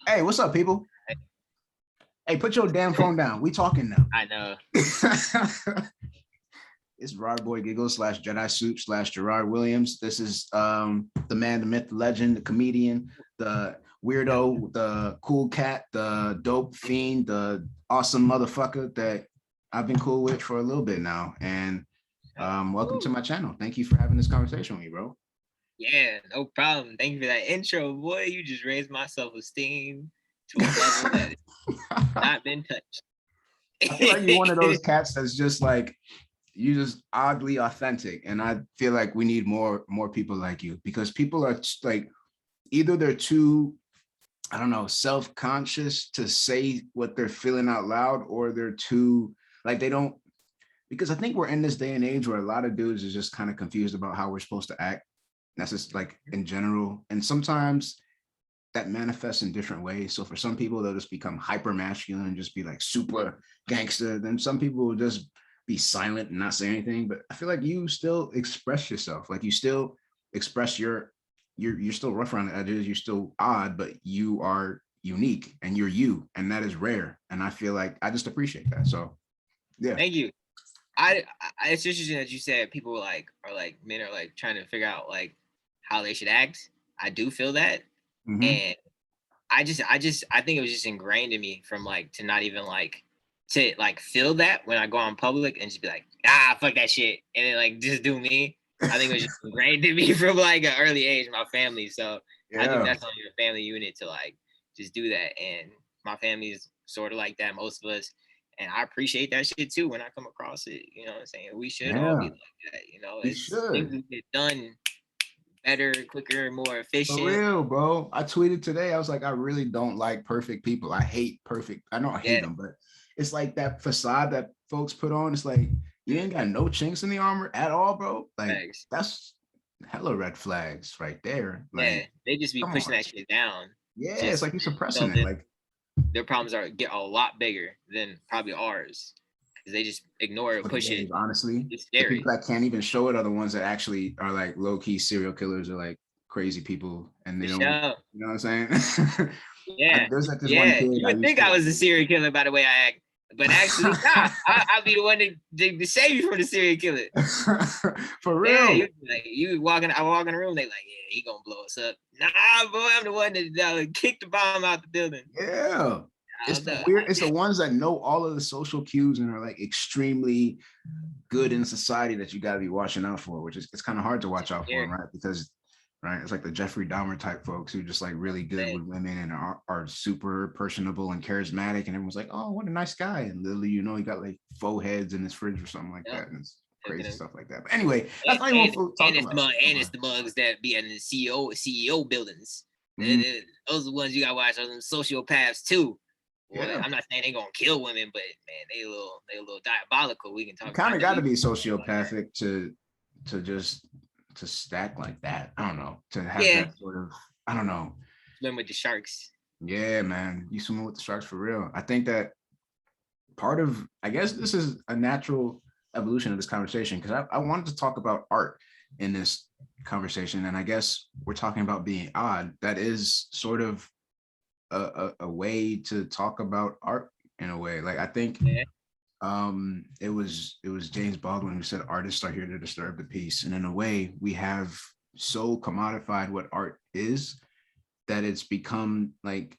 Hey, what's up, people? Hey, put your damn phone down. We talking now. I know. It's Rod Boy Giggles slash Jedi Soup slash Gerard Williams. This is the man, the myth, the legend, the comedian, the weirdo, the cool cat, the dope fiend, the awesome motherfucker that I've been cool with for a little bit now. And welcome to my channel. Thank you for having this conversation with me, bro. Yeah, no problem. Thank you for that intro, boy. You just raised my self-esteem to a level that has not been touched. I feel like you're one of those cats that's just like, you just oddly authentic, and I feel like we need more people like you, because people are like, either they're too, I don't know, self-conscious to say what they're feeling out loud, or they're too like, they don't, because I think we're in this day and age where a lot of dudes is just kind of confused about how we're supposed to act. That's just like in general, and sometimes that manifests in different ways. So for some people, they'll just become hyper masculine and just be like super gangster. Then some people will just be silent and not say anything. But I feel like you still express yourself. Like you still express you're still rough around the edges. You're still odd, but you are unique and you're you, and that is rare. And I feel like I just appreciate that. So yeah. Thank you. It's interesting that you said people men are like trying to figure out like how they should act. I do feel that. Mm-hmm. And I think it was just ingrained in me from like to not even like to like feel that when I go on public and just be like, fuck that shit, and then like just do me. I think it was just ingrained in me from like an early age, my family. So yeah. I think that's on your family unit to like just do that. And my family is sort of like that, most of us. And I appreciate that shit too when I come across it. You know what I'm saying? We should all be like that. You know, it's things that get done better, quicker, more efficient. For real, bro. I tweeted today. I was like, I really don't like perfect people. I hate perfect. I don't hate them, but it's like that facade that folks put on. It's like, you ain't got no chinks in the armor at all, bro. Like that's hella red flags right there. Like, yeah, they just be pushing that shit down. Yeah, it's like you're suppressing it. Like their problems get a lot bigger than probably ours. They just ignore it, push it. Honestly, it's scary. The people that can't even show it are the ones that actually are like low-key serial killers or like crazy people, and they don't. You know what I'm saying? Yeah, there's like this one kid. You would think I was a serial killer by the way I act, but actually, I'll be the one to save you from the serial killer. For real. Yeah, I walk in the room, they like, yeah, he gonna blow us up. Nah, boy, I'm the one that kicked the bomb out the building. Yeah. It's the ones that know all of the social cues and are like extremely good in society that you got to be watching out for, which is, it's kind of hard to watch out for, right? Because it's like the Jeffrey Dahmer type folks who just like really good with women and are super personable and charismatic, and everyone's like, oh, what a nice guy, and literally, you know, he got like faux heads in his fridge or something like that, and it's crazy stuff like that. But anyway, that's not even what we're talking about. And it's the mugs that be in the CEO buildings. Mm-hmm. Those are the ones you got to watch. Those are sociopaths too. Well, I'm not saying they're gonna kill women, but man, they a little diabolical. We can talk. Kind of got to be sociopathic to stack like that. I don't know, to have that sort of, I don't know. Swim with the sharks. Yeah, man, you swimming with the sharks for real. I think that part of, I guess this is a natural evolution of this conversation, because I wanted to talk about art in this conversation, and I guess we're talking about being odd. That is sort of a way to talk about art in a way. Like I think it was James Baldwin who said artists are here to disturb the peace, and in a way we have so commodified what art is that it's become like,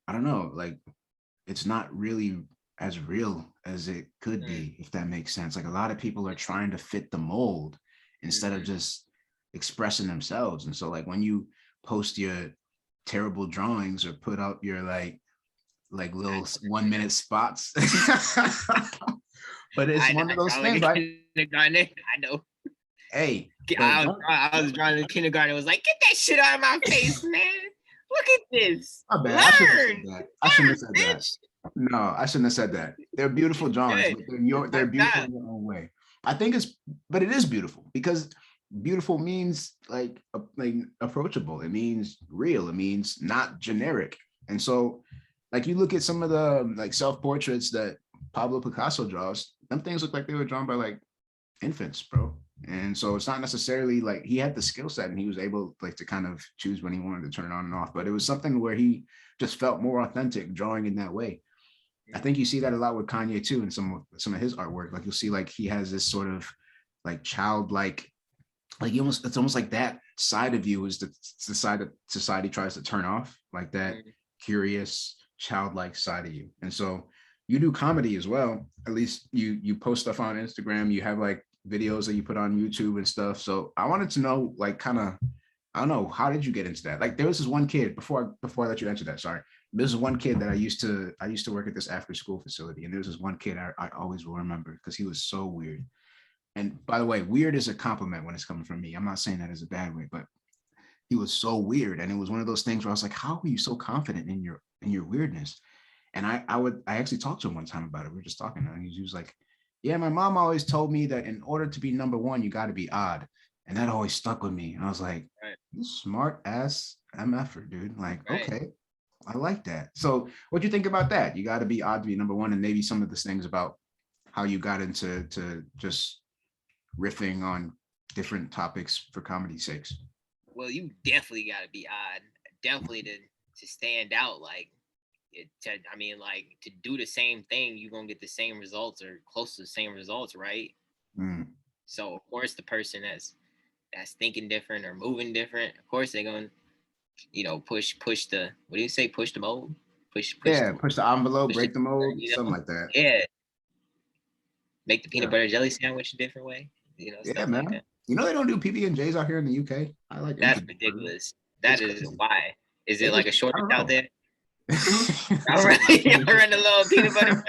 I don't know, like it's not really as real as it could be, if that makes sense. Like a lot of people are trying to fit the mold instead of just expressing themselves. And so like when you post your terrible drawings or put up your like little 1 minute spots, but it's one of those things, right? I know. Hey, I was drawing in kindergarten. It was like, get that shit out of my face, man. Look at this. My bad. I shouldn't have said that. No, I shouldn't have said that. They're beautiful drawings, but they're beautiful in their own way. I think but it is beautiful, because beautiful means like approachable. It means real. It means not generic. And so like you look at some of the like self-portraits that Pablo Picasso draws, them things look like they were drawn by like infants, bro. And so it's not necessarily like he had the skill set and he was able like to kind of choose when he wanted to turn it on and off. But it was something where he just felt more authentic drawing in that way. I think you see that a lot with Kanye too, in some of his artwork. Like you'll see like he has this sort of like childlike, like it's almost like that side of you is the side that society tries to turn off, like that curious childlike side of you. And so you do comedy as well. At least you post stuff on Instagram. You have like videos that you put on YouTube and stuff. So I wanted to know, like, kind of, I don't know, how did you get into that? Like, there was this one kid before I let you answer that. Sorry, there's this one kid that I used to work at this after school facility, and there was this one kid I always will remember because he was so weird. And by the way, weird is a compliment when it's coming from me. I'm not saying that as a bad way, but he was so weird, and it was one of those things where I was like, how are you so confident in your weirdness? And I actually talked to him one time about it. We were just talking, and he was like, yeah, my mom always told me that in order to be number one, you got to be odd. And that always stuck with me. And I was like, you smart ass MFer, dude. Like, okay, I like that. So what do you think about that? You got to be odd to be number one, and maybe some of the things about how you got into just riffing on different topics for comedy's sakes. Well, you definitely got to be odd. Definitely to stand out. Like, to do the same thing, you're gonna get the same results or close to the same results, right? So of course the person that's thinking different or moving different, of course they're gonna, push the, what do you say, push the mold, push push the envelope, break the mold, something like that. Yeah, make the peanut butter jelly sandwich a different way, stuff man. like that. They don't do PB&Js out here in the UK. I like that's ridiculous. That is crazy. Why is it like a shortage out there? I run a little peanut butter.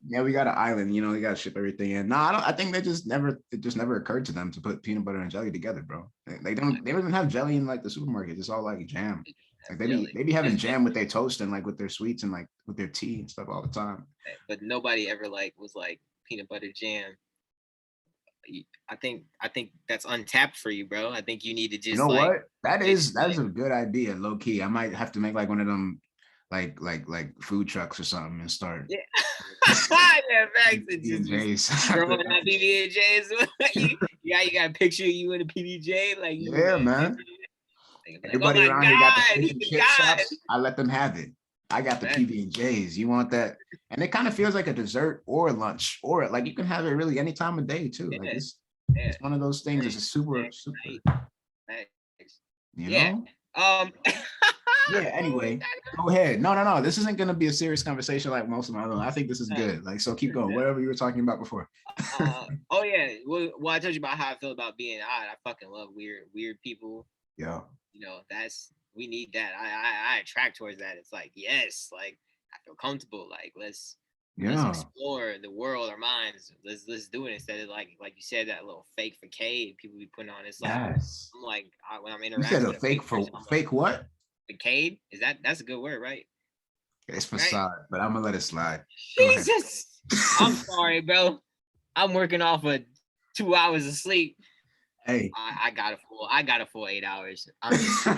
Yeah, we got an island, we got to ship everything in. No, I think it just never occurred to them to put peanut butter and jelly together, bro. They don't even have jelly in like the supermarket. It's all like jam. Like they be having jam with their toast and like with their sweets and like with their tea and stuff all the time. But nobody ever was like peanut butter jam. I think that's untapped for you, bro. I think you need to just what? That is a good idea, low key. I might have to make like one of them like food trucks or something and start. Yeah. Yeah, Max, just throwing out PB&Js. You got a picture of you in a PB&J, like man. Everybody around here got the fish and chip shops. I let them have it. I got the PB&Js. You want that? And it kind of feels like a dessert or a lunch, or like you can have it really any time of day too. Like it's one of those things. It's a super. Yeah. Yeah, anyway, go ahead. No. This isn't going to be a serious conversation like most of my own. I think this is good. Like, so keep going. Whatever you were talking about before. Oh, yeah. Well, I told you about how I feel about being odd. I fucking love weird people. Yeah. We need that. I attract towards that. It's like, yes, like I feel comfortable. Like, let's explore the world, our minds. Let's do it instead of like you said, that little fake facade people be putting on. It's like, I'm like, when I'm interacting. You said a fake what? Facade? That's a good word, right? It's facade, but I'm gonna let it slide. Jesus. I'm sorry, bro. I'm working off of 2 hours of sleep. Hey, I got a full 8 hours. I'm just I'm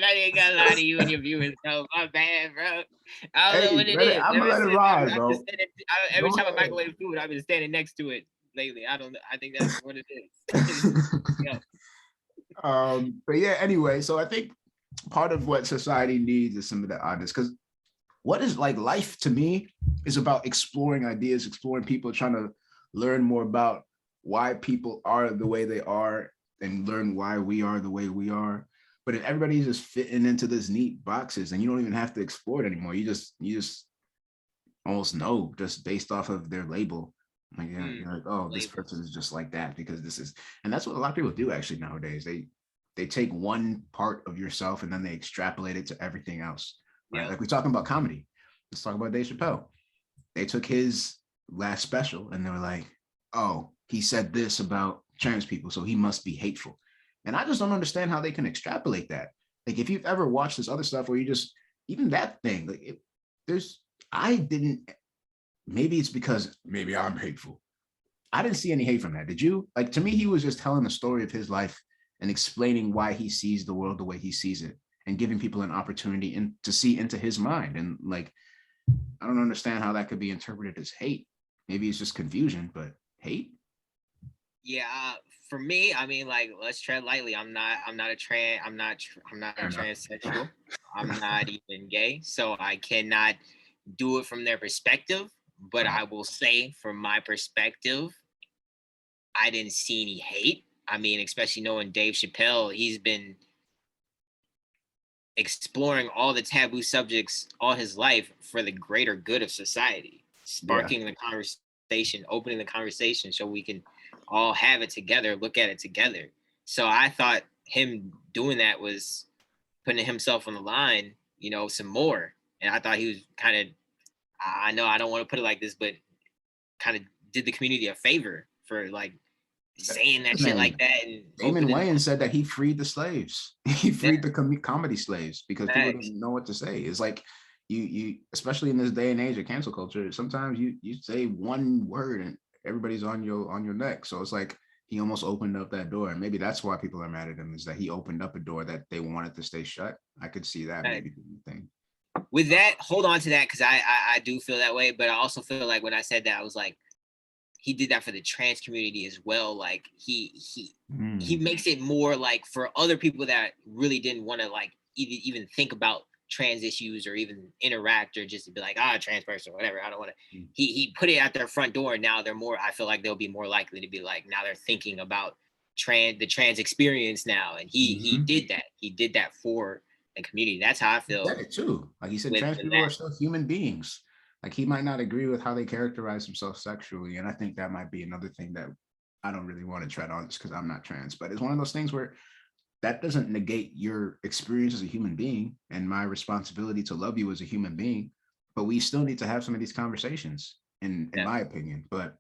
not even gonna lie to you and your viewers, bro. My bad, bro. I don't know what it is. I'm gonna let it ride, bro. Every time I microwave food, I've been standing next to it lately. I think that's what it is. But yeah, anyway, so I think part of what society needs is some of that oddness, because what is like life to me is about exploring ideas, exploring people, trying to learn more about why people are the way they are and learn why we are the way we are. But if everybody's just fitting into this neat boxes and you don't even have to explore it anymore, you just almost know just based off of their label. Like, you're like, oh, this person is just like that because this is, and that's what a lot of people do actually nowadays. They take one part of yourself and then they extrapolate it to everything else. Right? Yeah. Like we're talking about comedy. Let's talk about Dave Chapelle. They took his last special and they were like, oh, he said this about trans people, so he must be hateful. And I just don't understand how they can extrapolate that. Like if you've ever watched this other stuff where you just, even that thing, like maybe it's because maybe I'm hateful. I didn't see any hate from that. Did you? Like, to me, he was just telling the story of his life and explaining why he sees the world the way he sees it and giving people an opportunity to see into his mind. And like, I don't understand how that could be interpreted as hate. Maybe it's just confusion, but hate. Yeah, for me, I mean, like, let's tread lightly. I'm not a Fair enough. transsexual. I'm not even gay, so I cannot do it from their perspective. But Right. I will say, from my perspective, I didn't see any hate. I mean, especially knowing Dave Chapelle, he's been exploring all the taboo subjects all his life for the greater good of society, Yeah. sparking the conversation, opening the conversation so we can all have it together, look at it together. So I thought him doing that was putting himself on the line, you know, some more. And I thought he was kind of, I know I don't want to put it like this, but kind of did the community a favor for like saying that His shit like name, that and Damon opening. Wayans said that he freed the slaves. He Yeah, freed the comedy slaves because people facts. didn't know what to say. It's like you especially in this day and age of cancel culture, sometimes you say one word and everybody's on your neck. So it's like he almost opened up that door. And maybe that's why people are mad at him, is that he opened up a door that they wanted to stay shut. I could see that Facts. maybe being the thing. With that, hold on to that because I do feel that way, but I also feel like when I said that, I was like, he did that for the trans community as well. Like he makes it more like for other people that really didn't want to like even think about trans issues or even interact or just to be like trans person or whatever. I don't want to. He put it at their front door, and now they're more. I feel like they'll be more likely to be like now they're thinking about the trans experience now, and he Mm-hmm. did that. He did that for the community. That's how I He said feel it too. Like he said, with trans people that. are still human beings. Like he might not agree with how they characterize themselves sexually. And I think that might be another thing that I don't really want to tread on just because I'm not trans. But it's one of those things where that doesn't negate your experience as a human being and my responsibility to love you as a human being. But we still need to have some of these conversations, in Yeah. my opinion. But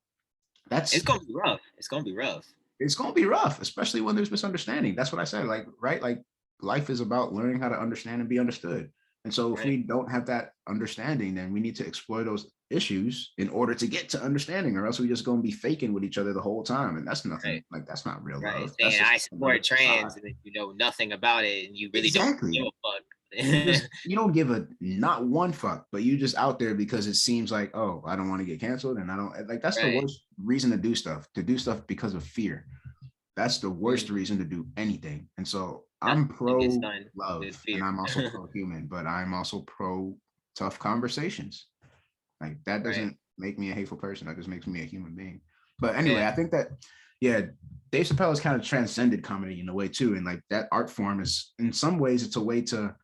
It's that's gonna be rough. It's gonna be rough. it's going to be rough, especially when there's misunderstanding. That's what I said. Like, right? Like, life is about learning how to understand and be understood. And so, if Right. we don't have that understanding, then we need to explore those issues in order to get to understanding, or else we just going to be faking with each other the whole time. And that's nothing. Right. Like, that's not real Right. love. That's Saying just I another support facade. trans and then you know nothing about it and you really don't give Exactly. You a fuck. just you don't give a not one fuck, but you just out there because it seems like, oh, I don't want to get canceled, and I don't like. That's the Right. worst reason to do stuff. To do stuff because of fear. That's the worst reason to do anything. And so I'm Nothing gets pro done love with fear. and I'm also pro human, but I'm also pro tough conversations. Like that Right. doesn't make me a hateful person. That just makes me a human being. But anyway, Yeah. I think that, yeah, Dave Chappelle has kind of transcended comedy in a way too. And like that art form is, in some ways, it's a way to,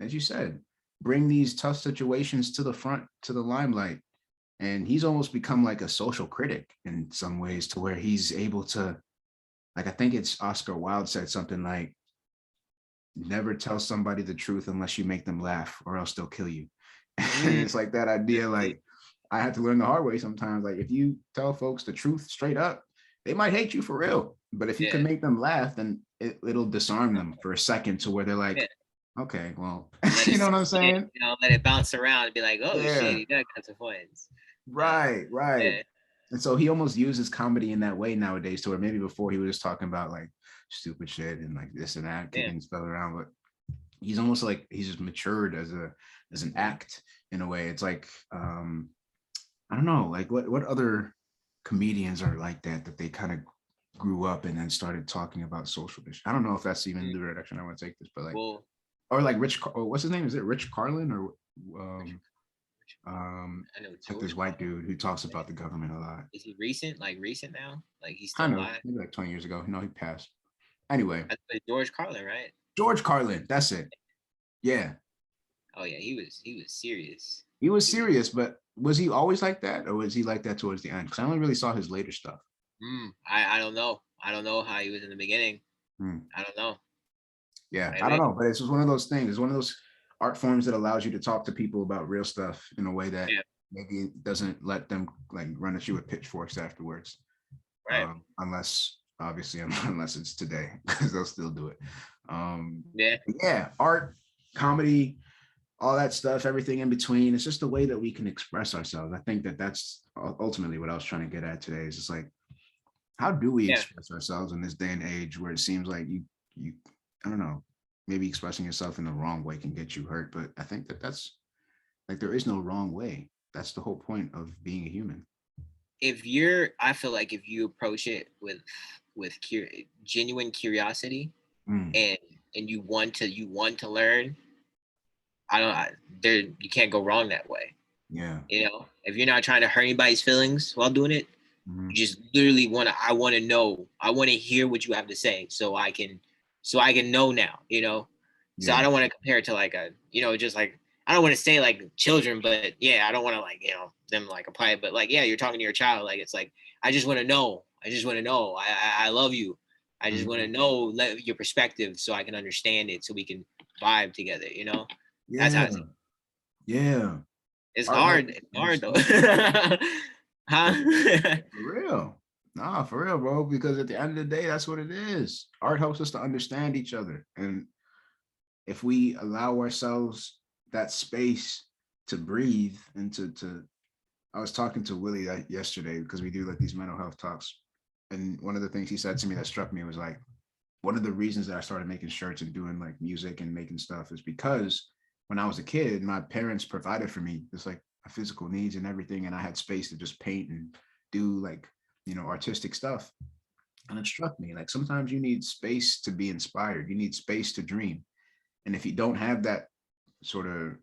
as you said, bring these tough situations to the front, to the limelight. And he's almost become like a social critic in some ways, to where he's able to, like, I think it's Oscar Wilde said something like, never tell somebody the truth unless you make them laugh, or else they'll kill you. And Mm, it's like that idea, like, I had to learn the hard way sometimes. Like, if you tell folks the truth straight up, they might hate you for real. But if you can yeah. make them laugh, then it'll disarm them for a second to where they're Yeah. like, okay, well, Let you it know what sink I'm in, saying? you know, let it bounce around and be like, oh shit, Yeah, he got consequence. right, right. Yeah. And so he almost uses comedy in that way nowadays, to where maybe before he was just talking about like stupid shit and like this and that, Yeah. kicking stuff around. But he's almost like he's just matured as an act in a way. It's like I don't know, like what other comedians are like that they kind of grew up and then started talking about social issues. I don't know if that's even Mm. the direction I want to take this, but like, Well, or like what's his name? Is it Rich Carlin, or um I know like this George white Carlin. dude who talks about the government a lot? Is he recent? Like recent now? Like he's still Kind of, alive? maybe like 20 years ago. No, he passed. Anyway, I think George Carlin, right? George Carlin, that's it. Yeah, Oh yeah, he was serious. he was He was. serious, but was he always like that, or was he like that towards the end? Because I only really saw his later stuff. I don't know. I don't know how he was in the beginning. Hmm. I don't know. Yeah, I I don't mean, know, but it's just one of those things. It's one of those art forms that allows you to talk to people about real stuff in a way that yeah, maybe doesn't let them like run at you with pitchforks afterwards. right. Unless obviously unless it's today, because they'll still do it. Yeah, Yeah, art, comedy, all that stuff, everything in between. It's just a way that we can express ourselves. I think that that's ultimately what I was trying to get at today. Is just like, how do we yeah, express ourselves in this day and age where it seems like you I don't know, maybe expressing yourself in the wrong way can get you hurt. But I think that that's like, there is no wrong way. That's the whole point of being a human. I feel like if you approach it with genuine curiosity and you want to learn, there you can't go wrong that way. Yeah. You know, if you're not trying to hurt anybody's feelings while doing it, you just literally I want to know, I want to hear what you have to say so I can know now, you know. So I don't want to compare it to like a, you know, just like, I don't want to say like children, but yeah, I don't want to like, you know, them like apply it, but like, yeah, you're talking to your child. Like, it's like, I just want to know. I love you. I just want to know your perspective so I can understand it so we can vibe together, you know? That's how it's. Yeah. It's hard. It's hard though. Huh? For real. Nah, for real, bro. Because at the end of the day, that's what it is. Art helps us to understand each other. And if we allow ourselves that space to breathe and to I was talking to Willie yesterday because we do like these mental health talks. And one of the things he said to me that struck me was like, one of the reasons that I started making shirts and doing like music and making stuff is because when I was a kid, my parents provided for me just like my physical needs and everything. And I had space to just paint and do like, you know, artistic stuff. And it struck me like sometimes you need space to be inspired. You need space to dream. And if you don't have that sort of,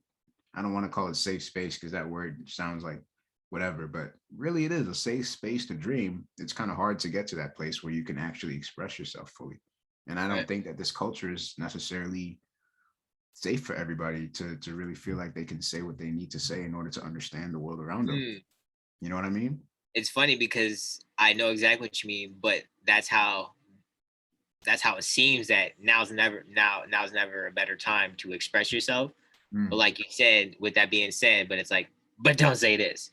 I don't want to call it safe space because that word sounds like whatever, but really it is a safe space to dream. It's kind of hard to get to that place where you can actually express yourself fully. And I don't think that this culture is necessarily safe for everybody to really feel like they can say what they need to say in order to understand the world around them. You know what I mean? It's funny because I know exactly what you mean, but that's how it seems that now's never a better time to express yourself. But like you said, with that being said, but it's like, but don't say this.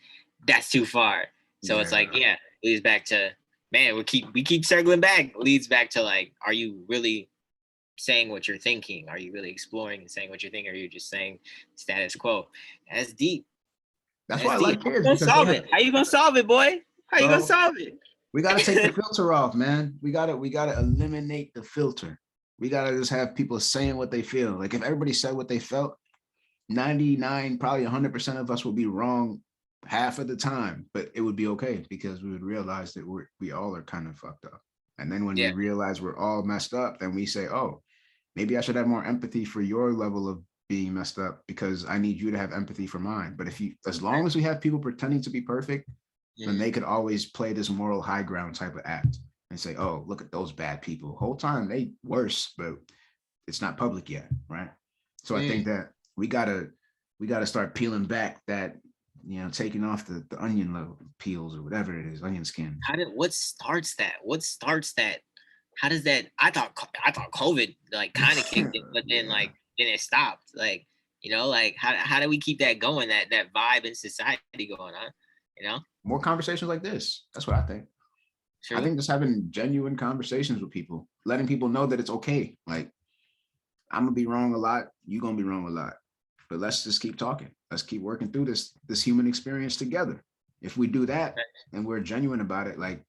That's too far. So it's like, yeah, it leads back to, man, we keep circling back. It leads back to like, are you really saying what you're thinking? Are you really exploring and saying what you're thinking? Or are you just saying status quo? That's deep. That's why I like kids. How you gonna solve it? How you gonna solve it, boy? How you gonna solve it? We gotta take the filter off, man. We gotta eliminate the filter. We gotta just have people saying what they feel. Like if everybody said what they felt, 99, probably 100% of us will be wrong half of the time, but it would be okay because we would realize that we all are kind of fucked up. And then when we realize we're all messed up, then we say, oh, maybe I should have more empathy for your level of being messed up because I need you to have empathy for mine. But as long as we have people pretending to be perfect, then they could always play this moral high ground type of act and say, oh, look at those bad people. Whole time they worse, but it's not public yet, right? So I think that we gotta start peeling back that, you know, taking off the onion level peels or whatever it is, onion skin. What starts that? How does that? I thought COVID like kind of kicked it, but then then it stopped. Like, you know, like how do we keep that going? That vibe in society going on, you know? More conversations like this. That's what I think. True. I think just having genuine conversations with people, letting people know that it's okay. Like, I'm gonna be wrong a lot. You're gonna be wrong a lot. But let's just keep talking. Let's keep working through this human experience together. If we do that and we're genuine about it, like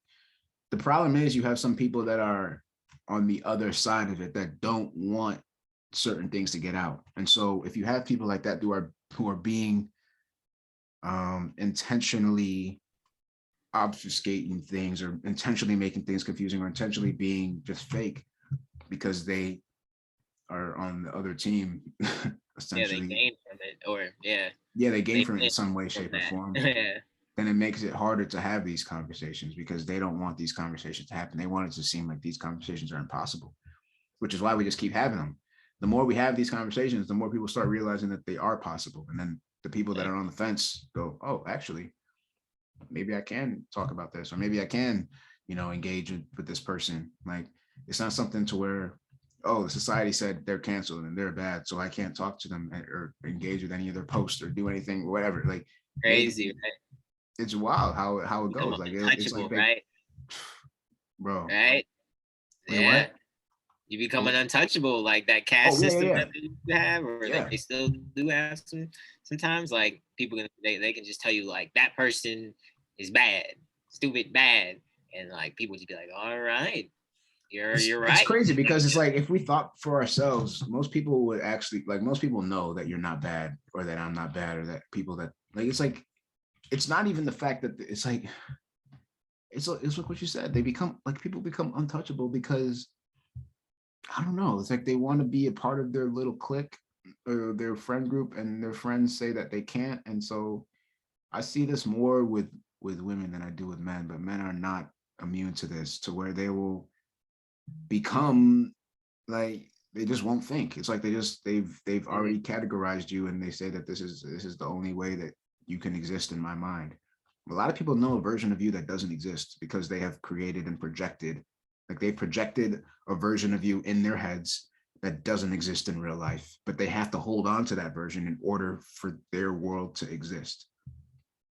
the problem is you have some people that are on the other side of it that don't want certain things to get out. And so if you have people like that who are being intentionally obfuscating things or intentionally making things confusing or intentionally being just fake because they are on the other team, essentially. Yeah, they gain from it, or they gain from it in some way, shape, or form. Then it makes it harder to have these conversations because they don't want these conversations to happen. They want it to seem like these conversations are impossible, which is why we just keep having them. The more we have these conversations, the more people start realizing that they are possible. And then the people that are on the fence go, oh, actually, maybe I can talk about this, or maybe I can, you know, engage with this person. Like, it's not something to where, oh, society said they're canceled and they're bad, so I can't talk to them or engage with any of their posts or do anything, whatever. Like, crazy, right? It's wild how it goes. Like, it's like right, bro. Right? Yeah. What? You become an untouchable, like that caste system that they used to have, or they still do have sometimes. Like people they can just tell you like that person is bad, stupid, bad, and like people just be like, all right, you're right. It's crazy because it's like if we thought for ourselves, most people would actually most people know that you're not bad or that I'm not bad or that people that like it's not even the fact that it's like it's like what you said. They become like, people become untouchable because I don't know. It's like they want to be a part of their little clique or their friend group, and their friends say that they can't. And so I see this more with women than I do with men, but men are not immune to this, to where they will become like, they just won't think. It's like they've already categorized you, and they say that this is the only way that you can exist in my mind. A lot of people know a version of you that doesn't exist because they have created and projected, like they projected a version of you in their heads that doesn't exist in real life, but they have to hold on to that version in order for their world to exist.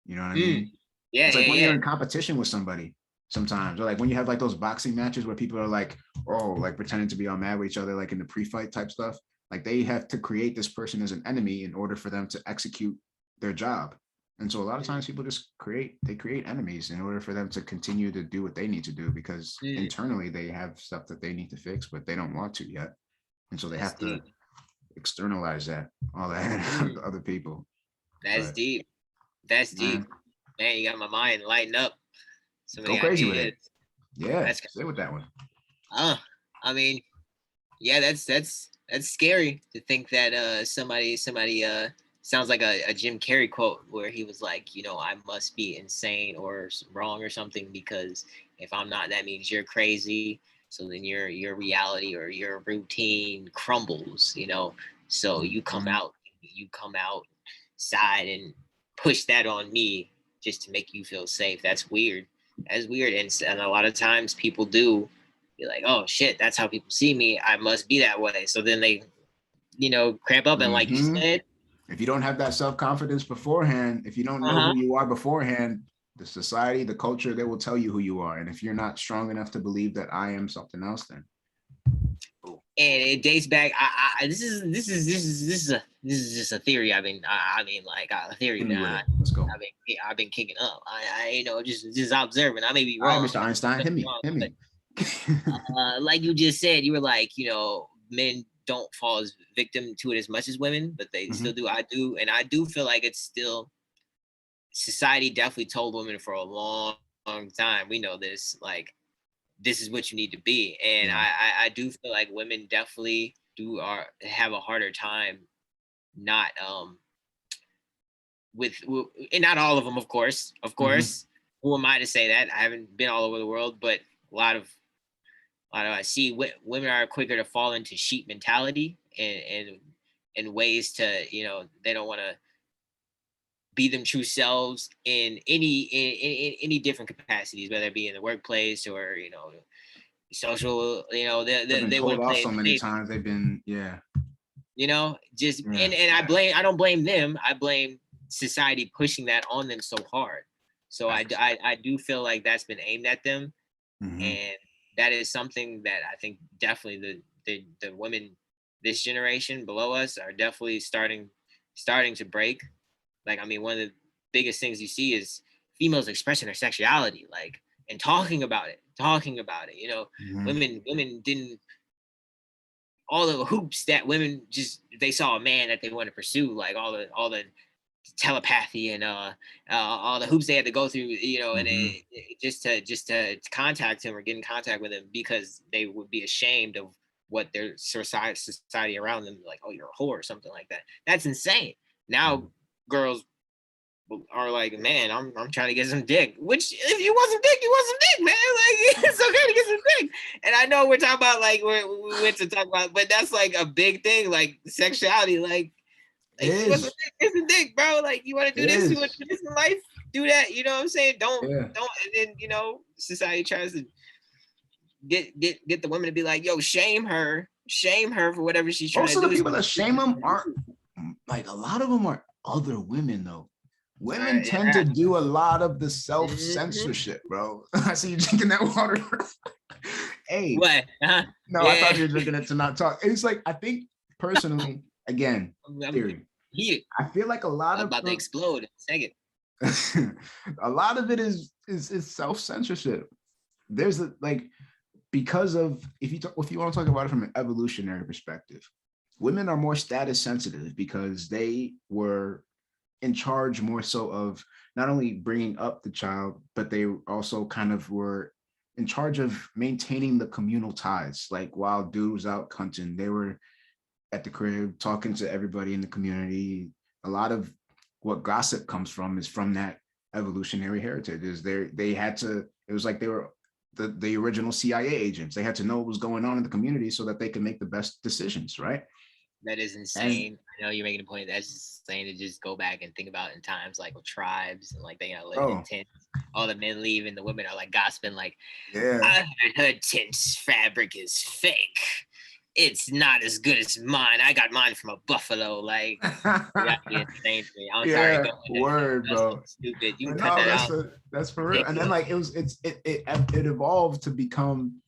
You know what I mean? Yeah, It's like yeah, when yeah. you're in competition with somebody sometimes, or like when you have like those boxing matches where people are like, oh, like pretending to be all mad with each other, like in the pre-fight type stuff. Like they have to create this person as an enemy in order for them to execute their job. And so a lot of times people just create enemies in order for them to continue to do what they need to do, because internally they have stuff that they need to fix, but they don't want to yet. And so they That's have to deep. externalize that, all that to other people. That's But deep. That's deep. man, Man, you got my mind lighting up. Some of go the crazy with ideas. it. Yeah, That's stay with that one. I mean, yeah, that's scary to think that somebody sounds like a Jim Carrey quote where he was like, you know, I must be insane or wrong or something, because if I'm not, that means you're crazy. So then your reality or your routine crumbles, you know. So you come outside and push that on me just to make you feel safe. That's weird. That's weird. And a lot of times people do be like, oh shit, that's how people see me. I must be that way. So then they, you know, cramp up, and like you said, if you don't have that self-confidence beforehand, if you don't know who you are beforehand, the society, the culture, they will tell you who you are. And if you're not strong enough to believe that I am something else, then and it dates back. This is just a theory. I mean like a theory hit me with that it. Let's go. I've been kicking up. I you know, just observing. I may be All right, wrong. Mr. Einstein, hit me. But, like you just said, you were like, you know, men don't fall as victim to it as much as women, but they still do. I do, and I do feel like it's still, society definitely told women for a long time. We know this, like, this is what you need to be, and I do feel like women definitely have a harder time not with, and not all of them, of course. Who am I to say that? I haven't been all over the world, but a lot of I see women are quicker to fall into sheep mentality, and ways to, you know, they don't want to be them true selves in any different capacities, whether it be in the workplace or, you know, social. You know, They've been they want told to off play so it many safe. times. They've been, You know, just yeah. and I don't blame them. I blame society pushing that on them so hard. So I do feel like that's been aimed at them, and that is something that I think definitely the women this generation below us are definitely starting to break. Like, I mean, one of the biggest things you see is females expressing their sexuality, like, and talking about it. You know, women didn't, all the hoops that women just, they saw a man that they want to pursue, like all the telepathy and all the hoops they had to go through, you know, and just to contact him or get in contact with him, because they would be ashamed of what their society around them, like, oh, you're a whore or something like that. That's insane. Now girls are like, man, I'm trying to get some dick. Which, if you want some dick, you want some dick, man. Like, it's okay to get some dick. And I know we're talking about, like, we went to talk about, but that's like a big thing, like sexuality, like you want some dick, get some dick, bro. Like, you want to do this, you want to do this in life, do that. You know what I'm saying? Don't. And then, you know, society tries to get the women to be like, yo, shame her for whatever she's trying to do. Most of the people that shame them aren't, like, a lot of them are other women though. Women tend to do a lot of the self-censorship, bro. I see you drinking that water. Hey, what? No, I thought you were drinking it to not talk. It's like, I think personally, again, theory. I feel like a lot I'm of about to explode in a second. a lot of it is self-censorship. There's like, because of, if you want to talk about it from an evolutionary perspective, women are more status sensitive because they were in charge more so of not only bringing up the child, but they also kind of were in charge of maintaining the communal ties. Like while dude was out hunting, they were at the crib talking to everybody in the community. A lot of what gossip comes from is from that evolutionary heritage. Is they had to, it was like they were the original CIA agents. They had to know what was going on in the community so that they could make the best decisions, right? That is insane. I know you're making a point. That's just insane to just go back and think about in times like with tribes and like they living in tents. All the men leave and the women are like gossiping, like, yeah, I heard her tent's fabric is fake. It's not as good as mine. I got mine from a buffalo. Like, that'd be insane to me. I'm sorry. yeah, Go word, That's bro. stupid. You can But cut no, that out. that's for real. And then like it evolved to become,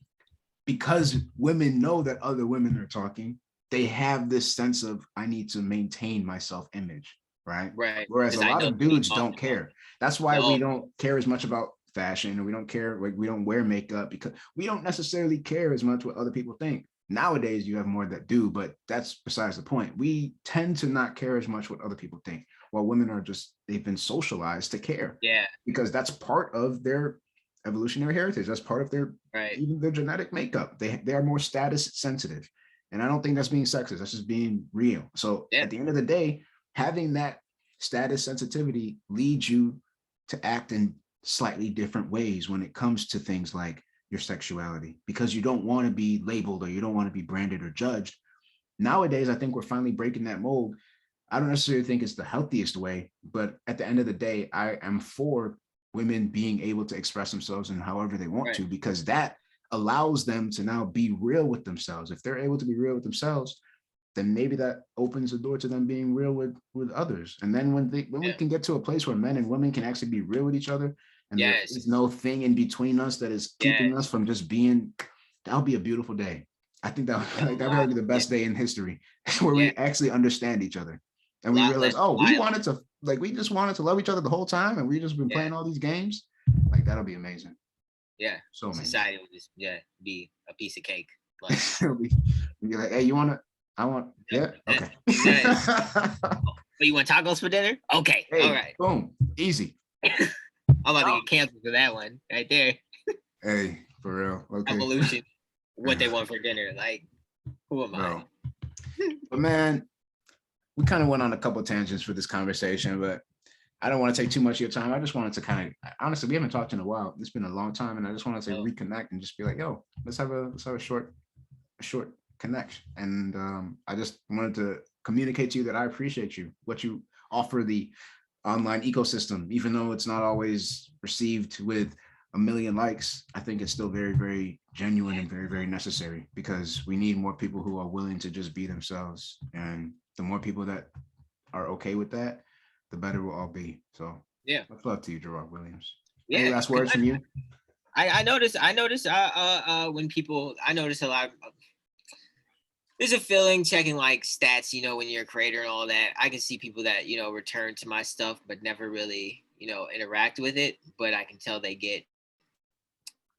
because women know that other women are talking, they have this sense of, I need to maintain my self-image, right? Right. Whereas a lot of dudes don't care. That's why we don't care as much about fashion, or we don't care, like we don't wear makeup, because we don't necessarily care as much what other people think. Nowadays you have more that do, but that's besides the point. We tend to not care as much what other people think, while women are just, they've been socialized to care. Yeah. Because that's part of their evolutionary heritage. That's part of their even their genetic makeup. They are more status sensitive. And I don't think that's being sexist. That's just being real. So at the end of the day, having that status sensitivity leads you to act in slightly different ways when it comes to things like your sexuality, because you don't want to be labeled, or you don't want to be branded or judged. Nowadays, I think we're finally breaking that mold. I don't necessarily think it's the healthiest way, but at the end of the day, I am for women being able to express themselves in however they want to, because that allows them to now be real with themselves. If they're able to be real with themselves, then maybe that opens the door to them being real with others. And then when we can get to a place where men and women can actually be real with each other, and there's no thing in between us that is keeping us from just being, that'll be a beautiful day. I think that would be the best day in history, where we actually understand each other. And we realize, oh, we just wanted to love each other the whole time, and we just been playing all these games. Like, that'll be amazing. Yeah. So amazing. Society will just be a piece of cake. Like, be like, hey, I want, okay. But you want tacos for dinner? Okay. Hey, all right. Boom. Easy. I'm about to get canceled for that one right there. Hey, for real. Okay. Evolution. What they want for dinner. Like, who am I? But man, we kind of went on a couple of tangents for this conversation, but I don't want to take too much of your time. I just wanted to kind of, honestly, we haven't talked in a while. It's been a long time, and I just wanted to reconnect and just be like, yo, let's have a short connection. And I just wanted to communicate to you that I appreciate you, what you offer the online ecosystem, even though it's not always received with a million likes. I think it's still very, very genuine and very, very necessary, because we need more people who are willing to just be themselves. And the more people that are okay with that, the better we'll all be. So much love to you, Gerard Williams. Any last words from you? I noticed when people, I notice a lot of, there's a feeling checking like stats, when you're a creator and all that. I can see people that, return to my stuff, but never really, interact with it. But I can tell they get,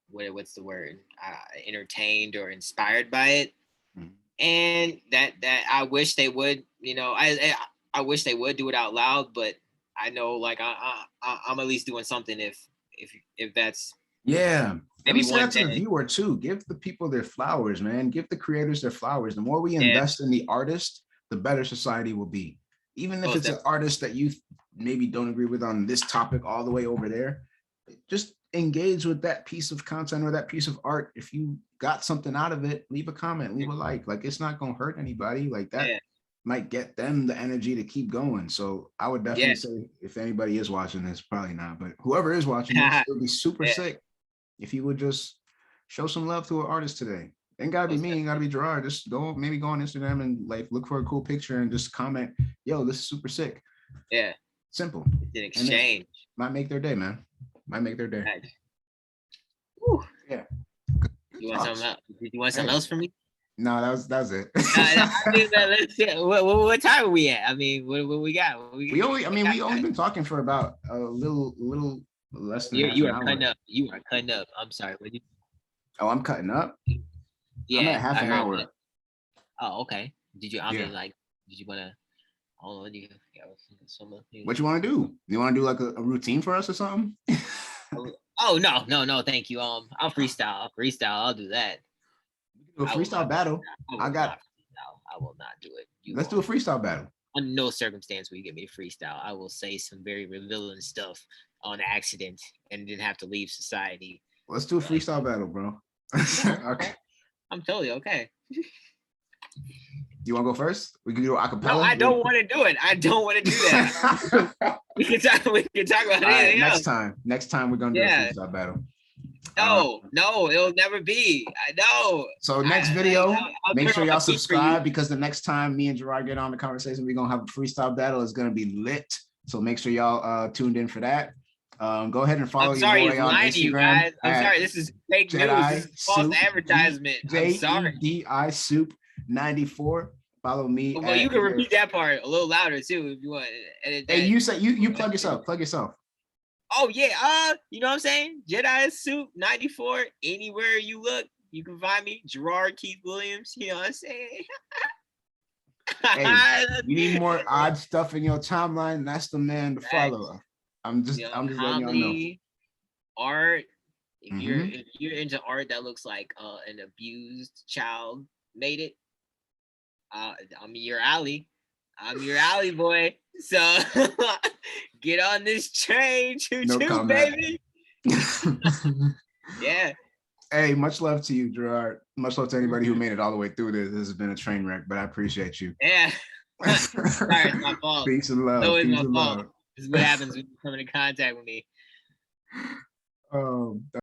what's the word? Entertained or inspired by it. Mm-hmm. And that I wish they would, I wish they would do it out loud, but I know like I'm at least doing something if that's maybe say that to the viewer too. Give the people their flowers, man. Give the creators their flowers. The more we invest in the artist, the better society will be. Even if it's an artist that you maybe don't agree with on this topic all the way over there, just engage with that piece of content or that piece of art. If you got something out of it, leave a comment, leave a like. Like, it's not gonna hurt anybody. Like that might get them the energy to keep going. So I would definitely say, if anybody is watching this, probably not, but whoever is watching this, it would be super sick if you would just show some love to an artist today. Ain't gotta be me, ain't gotta be Gerard. Just go on Instagram and like look for a cool picture and just comment, yo, this is super sick. Yeah. Simple. It's an exchange. Might make their day, man. Might make their day. Whew. Yeah. You want something else? Did you want something else from me? No, that was it. Let's see. What time are we at? I mean, what we got? We only been talking for about a little less than half an hour. Cutting up. You are cutting up. I'm sorry. Oh, I'm cutting up? Yeah. I'm at half an hour. Oh, okay. Did you? I mean, like, did you want to? don't know. What you want to do? You want to do like a routine for us or something? Oh no, thank you. I'll freestyle. I'll do that. Do a freestyle battle. I will not do it. Let's do a freestyle battle. Under no circumstance will you get me to freestyle. I will say some very revealing stuff on accident and then have to leave society. Let's do a freestyle battle, bro. Okay. I'm totally okay. You want to go first? We can do acapella. No, I don't want to do it. I don't want to do that. we can talk about anything else. Next time we're gonna do a freestyle battle. No, it'll never be. I know. So next video, make sure y'all subscribe because the next time me and Gerard get on the conversation, we're gonna have a freestyle battle. It's gonna be lit. So make sure y'all tuned in for that. Go ahead and follow. I'm sorry, he's lying to you guys. I'm sorry, this is fake news. This is false advertisement. I'm sorry. JEDI Soup 94. Follow me. Well, you can repeat that part a little louder too if you want. Hey, you say you plug yourself. Plug yourself. Oh yeah, you know what I'm saying? Jedi Soup 94. Anywhere you look, you can find me. Gerard Keith Williams. You know what I'm saying? Hey, you need more odd stuff in your timeline. That's the man to follow. I'm just letting y'all know. Art. If you're into art that looks like an abused child made it, I'm your alley. I'm your alley boy. So get on this train, choo-choo, baby. Yeah. Hey, much love to you, Gerard. Much love to anybody who made it all the way through this. This has been a train wreck, but I appreciate you. Yeah. Sorry, it's my fault. Peace and love. No, it's my fault. This is what happens when you come into contact with me.